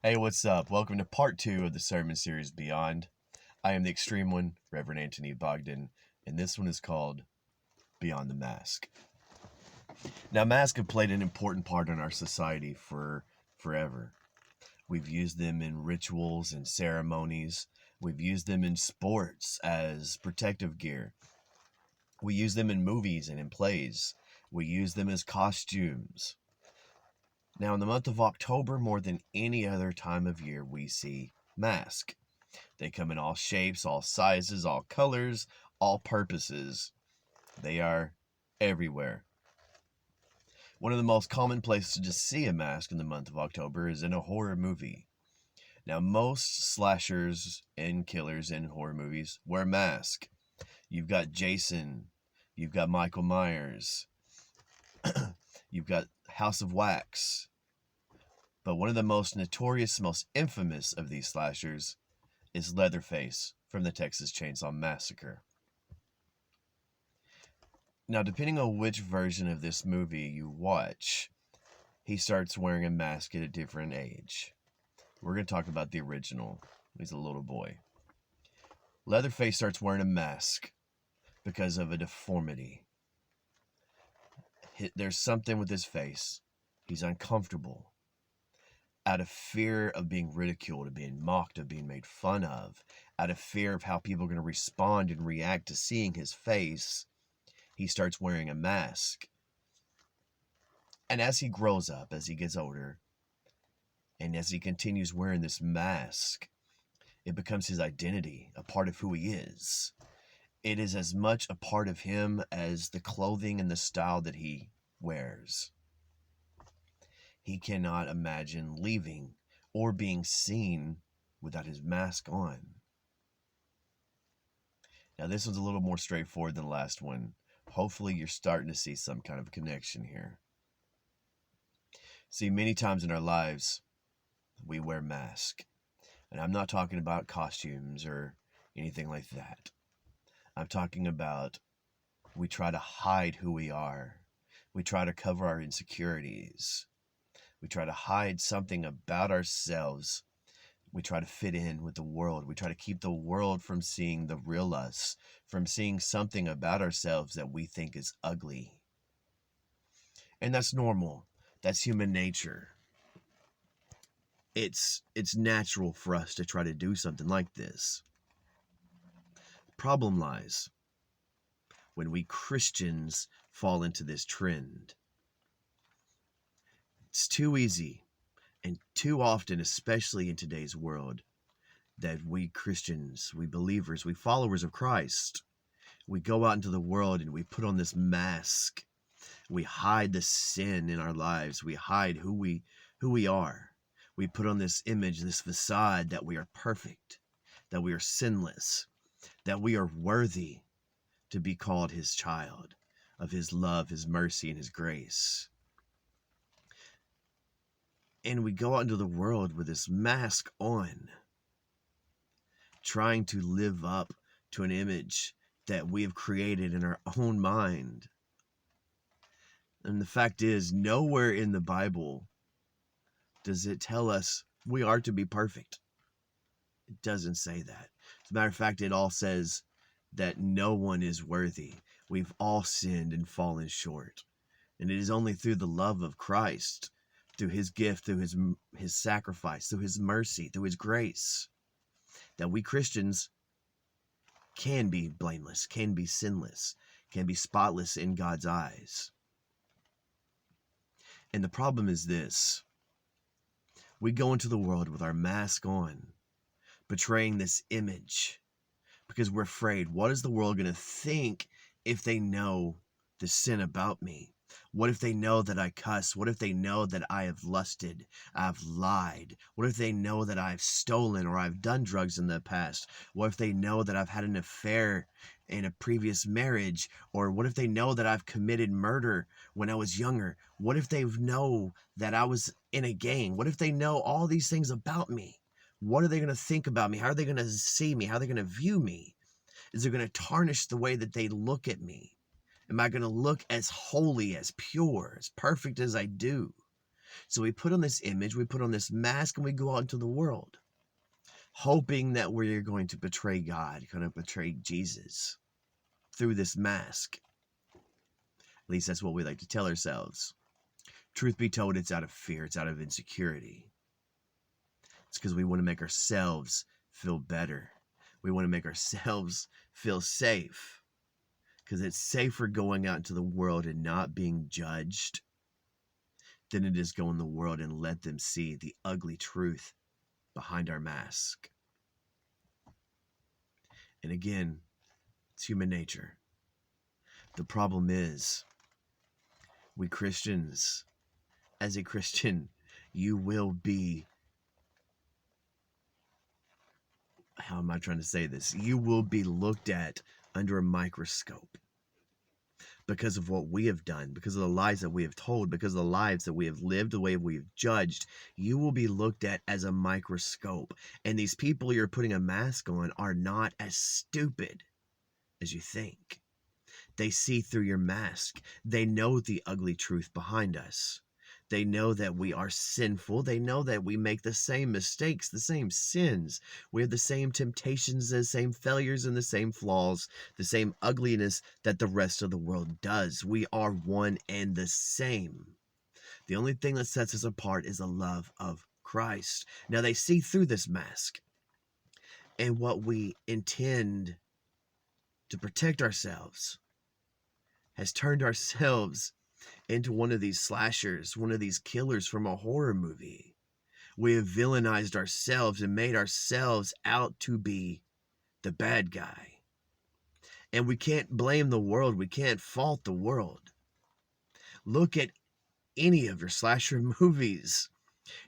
Hey, what's up? Welcome to part 2 of the sermon series Beyond. I am the extreme one, Reverend Antony Bogdon, and this one is called Beyond the Mask. Now, masks have played an important part in our society for forever. We've used them in rituals and ceremonies. We've used them in sports as protective gear. We use them in movies and in plays. We use them as costumes. Now, in the month of October, more than any other time of year, we see masks. They come in all shapes, all sizes, all colors, all purposes. They are everywhere. One of the most common places to see a mask in the month of October is in a horror movie. Now, most slashers and killers in horror movies wear masks. You've got Jason, you've got Michael Myers, you've got House of Wax. But one of the most notorious, most infamous of these slashers is Leatherface from the Texas Chainsaw Massacre. Now, depending on which version of this movie you watch, he starts wearing a mask at a different age. We're going to talk about the original. He's a little boy. Leatherface starts wearing a mask because of a deformity. There's something with his face. He's uncomfortable. Out of fear of being ridiculed, of being mocked, of being made fun of, out of fear of how people are going to respond and react to seeing his face, he starts wearing a mask. And as he grows up, as he gets older, and as he continues wearing this mask, it becomes his identity, a part of who he is. It is as much a part of him as the clothing and the style that he wears. He cannot imagine leaving or being seen without his mask on. Now, this one's a little more straightforward than the last one. Hopefully, you're starting to see some kind of connection here. See, many times in our lives, we wear masks. And I'm not talking about costumes or anything like that. I'm talking about we try to hide who we are. We try to cover our insecurities. We try to hide something about ourselves. We try to fit in with the world. We try to keep the world from seeing the real us, from seeing something about ourselves that we think is ugly. And that's normal. That's human nature. It's natural for us to try to do something like this. Problem lies when we Christians fall into this trend. It's too easy and too often, especially in today's world, that we Christians, we believers, we followers of Christ, we go out into the world and we put on this mask. We hide the sin in our lives. We hide who we are. We put on this image, this facade that we are perfect, that we are sinless, that we are worthy to be called his child, of his love, his mercy, and his grace. And we go out into the world with this mask on, trying to live up to an image that we have created in our own mind. And the fact is, nowhere in the Bible does it tell us we are to be perfect. It doesn't say that. As a matter of fact, it all says that no one is worthy. We've all sinned and fallen short. And it is only through the love of Christ, through his gift, through his sacrifice, through his mercy, through his grace, that we Christians can be blameless, can be sinless, can be spotless in God's eyes. And the problem is this. We go into the world with our mask on, betraying this image, because we're afraid. What is the world going to think if they know the sin about me? What if they know that I cuss? What if they know that I have lusted, I've lied? What if they know that I've stolen or I've done drugs in the past? What if they know that I've had an affair in a previous marriage? Or what if they know that I've committed murder when I was younger? What if they know that I was in a gang? What if they know all these things about me? What are they going to think about me? How are they going to see me? How are they going to view me? Is it going to tarnish the way that they look at me? Am I going to look as holy, as pure, as perfect as I do? So we put on this image, we put on this mask, and we go out into the world, hoping that we're going to betray God, going to betray Jesus through this mask. At least that's what we like to tell ourselves. Truth be told, it's out of fear. It's out of insecurity. It's because we want to make ourselves feel better. We want to make ourselves feel safe. Because it's safer going out into the world and not being judged than it is go in the world and let them see the ugly truth behind our mask. And again, it's human nature. The problem is, we Christians, as a Christian, you will be, how am I trying to say this? You will be looked at under a microscope because of what we have done, because of the lies that we have told, because of the lives that we have lived, the way we have judged. You will be looked at as a microscope. And these people you're putting a mask on are not as stupid as you think. They see through your mask. They know the ugly truth behind us. They know that we are sinful. They know that we make the same mistakes, the same sins. We have the same temptations, the same failures, and the same flaws, the same ugliness that the rest of the world does. We are one and the same. The only thing that sets us apart is the love of Christ. Now, they see through this mask. And what we intend to protect ourselves has turned ourselves into one of these slashers, one of these killers from a horror movie. We have villainized ourselves and made ourselves out to be the bad guy. And we can't blame the world. We can't fault the world. Look at any of your slasher movies.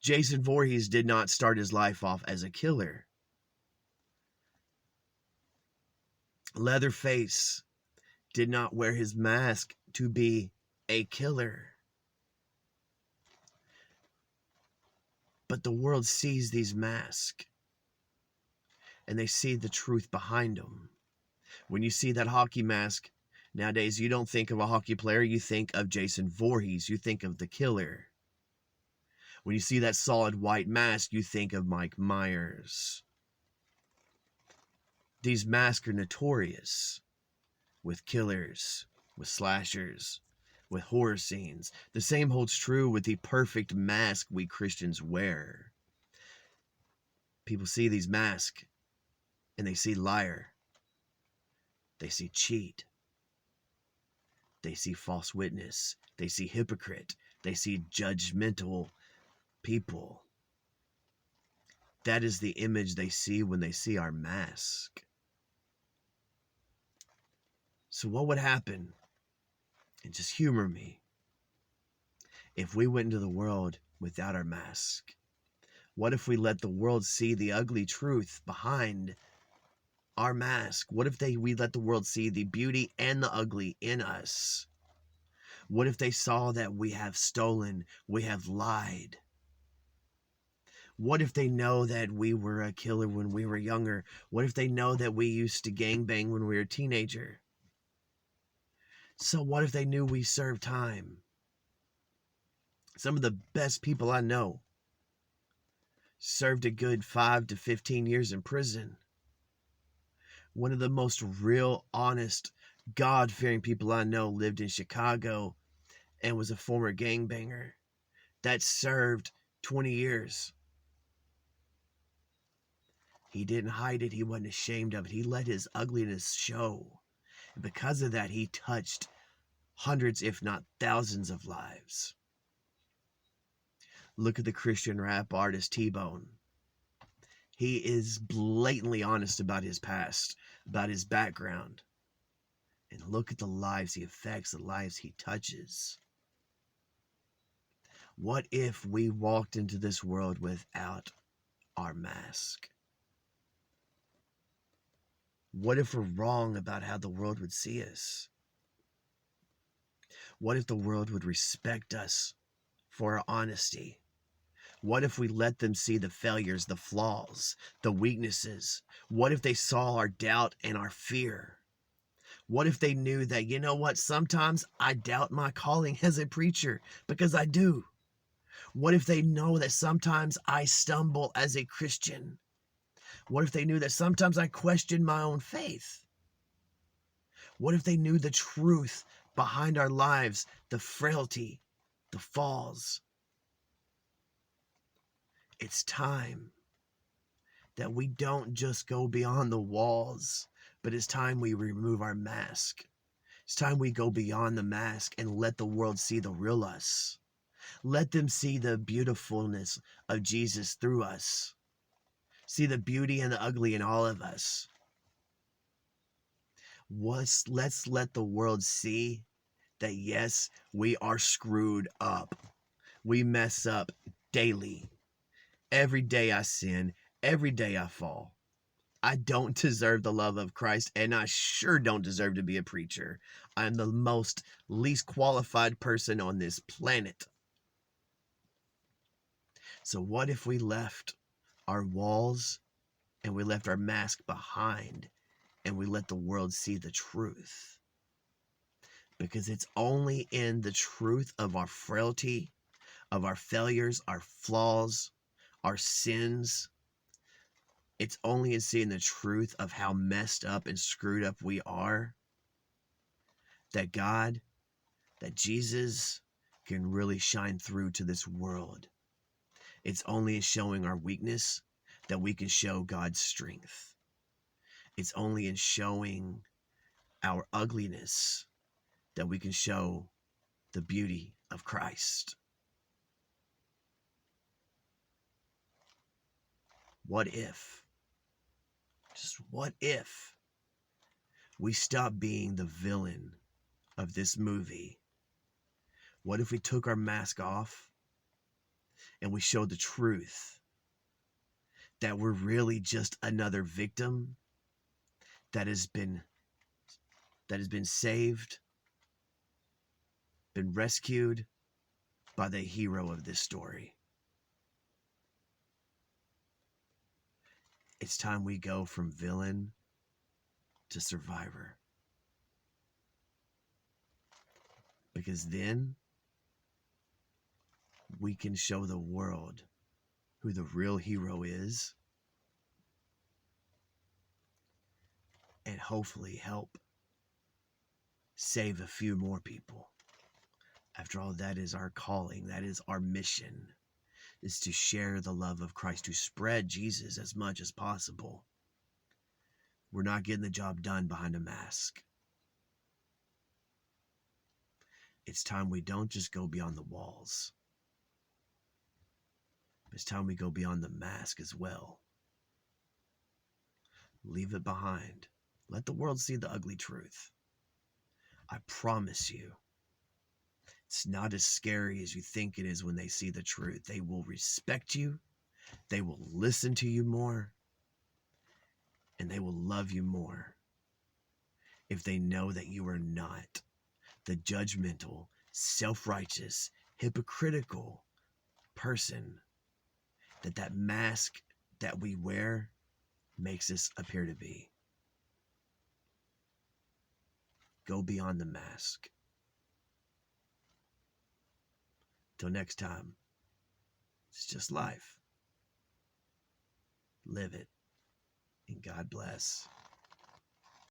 Jason Voorhees did not start his life off as a killer. Leatherface did not wear his mask to be a killer. But the world sees these masks and they see the truth behind them. When you see that hockey mask nowadays, you don't think of a hockey player, you think of Jason Voorhees, you think of the killer. When you see that solid white mask, you think of Mike Myers. These masks are notorious with killers, with slashers, with horror scenes. The same holds true with the perfect mask we Christians wear. People see these masks and they see liar. They see cheat. They see false witness. They see hypocrite. They see judgmental people. That is the image they see when they see our mask. So what would happen, and just humor me, if we went into the world without our mask? What if we let the world see the ugly truth behind our mask? What if we let the world see the beauty and the ugly in us? What if they saw that we have stolen, we have lied? What if they know that we were a killer when we were younger? What if they know that we used to gangbang when we were a teenager? So what if they knew we served time? Some of the best people I know served a good 5 to 15 years in prison. One of the most real, honest, God-fearing people I know lived in Chicago and was a former gangbanger that served 20 years. He didn't hide it. He wasn't ashamed of it. He let his ugliness show. And because of that, he touched hundreds, if not thousands of lives. Look at the Christian rap artist T-Bone. He is blatantly honest about his past, about his background. And look at the lives he affects, the lives he touches. What if we walked into this world without our mask? What if we're wrong about how the world would see us? What if the world would respect us for our honesty? What if we let them see the failures, the flaws, the weaknesses? What if they saw our doubt and our fear? What if they knew that, you know what, sometimes I doubt my calling as a preacher, because I do. What if they know that sometimes I stumble as a Christian? What if they knew that sometimes I question my own faith? What if they knew the truth behind our lives, the frailty, the falls? It's time that we don't just go beyond the walls, but it's time we remove our mask. It's time we go beyond the mask and let the world see the real us. Let them see the beautifulness of Jesus through us. See the beauty and the ugly in all of us. Let's let the world see that, yes, we are screwed up. We mess up daily. Every day I sin. Every day I fall. I don't deserve the love of Christ, and I sure don't deserve to be a preacher. I'm the most least qualified person on this planet. So what if we left our walls and we left our mask behind and we let the world see the truth? Because it's only in the truth of our frailty, of our failures, our flaws, our sins. It's only in seeing the truth of how messed up and screwed up we are that God, that Jesus can really shine through to this world. It's only in showing our weakness that we can show God's strength. It's only in showing our ugliness that we can show the beauty of Christ. What if, just what if, we stop being the villain of this movie? What if we took our mask off and we showed the truth that we're really just another victim that has been saved, been rescued by the hero of this story? It's time we go from villain to survivor. Because then we can show the world who the real hero is and hopefully help save a few more people. After all, that is our calling. That is our mission, is to share the love of Christ, to spread Jesus as much as possible. We're not getting the job done behind a mask. It's time we don't just go beyond the walls. It's time we go beyond the mask as well. Leave it behind. Let the world see the ugly truth. I promise you, it's not as scary as you think it is when they see the truth. They will respect you. They will listen to you more. And they will love you more if they know that you are not the judgmental, self-righteous, hypocritical person that mask that we wear makes us appear to be. Go beyond the mask. Till next time, it's just life. Live it, and God bless.